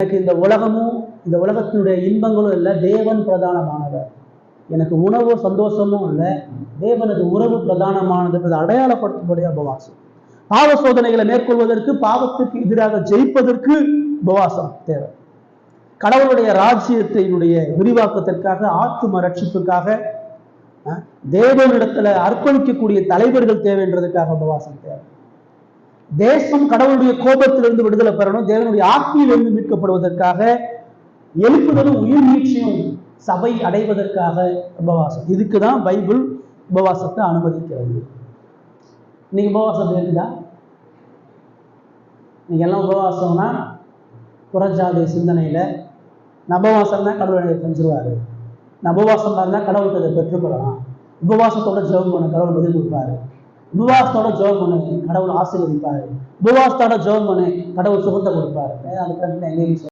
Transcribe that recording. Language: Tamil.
எனக்கு இந்த உலகமும் இந்த உலகத்தினுடைய இன்பங்களும் இல்லை, தேவன் பிரதானமானவர். எனக்கு உணவு சந்தோஷமும் இல்லை, தேவனது உறவு பிரதானமானது. அடையாளப்படுத்தக்கூடிய உபவாசம். பாவ சோதனைகளை மேற்கொள்வதற்கு, பாவத்துக்கு எதிராக ஜெயிப்பதற்கு உபவாசம் தேவை. கடவுளுடைய ராஜ்யத்தினுடைய விரிவாக்கத்திற்காக, ஆத்தும ரட்சிப்புக்காக, தேவனிடத்துல அர்ப்பணிக்கக்கூடிய தலைவர்கள் தேவைன்றதுக்காக உபவாசம் தேவை. தேசம் கடவுளுடைய கோபத்திலிருந்து விடுதலை பெறணும், தேவனுடைய ஆட்சியிலிருந்து மீட்கப்படுவதற்காக, எழுப்புதலும் உயிர் மீட்சியும் சபை அடைவதற்காக உபவாசம். இதுக்குதான் பைபிள் உபவாசத்தை அனுமதிக்கிறது. இன்னைக்கு உபவாசம் இருக்குதா? நீங்க எல்லாம் உபவாசம்னா புறஜாதி சிந்தனையில நபவாசம் தான் கடவுளை செஞ்சிருவாரு, நபவாசம் இருந்தால் கடவுளுக்கு அதை பெற்றுக்கொள்ளலாம், உபவாசத்தோட ஜெபம் பண்ண கடவுள் பதில் கொடுப்பாரு, உபவாசத்தோட ஜெபம் பண்ணு கடவுள் ஆசீர்வதிப்பாரு, உபவாசத்தோட ஜெபம் பண்ணு கடவுள் சுகத்தை கொடுப்பாரு. அதுக்கு எங்கேயும்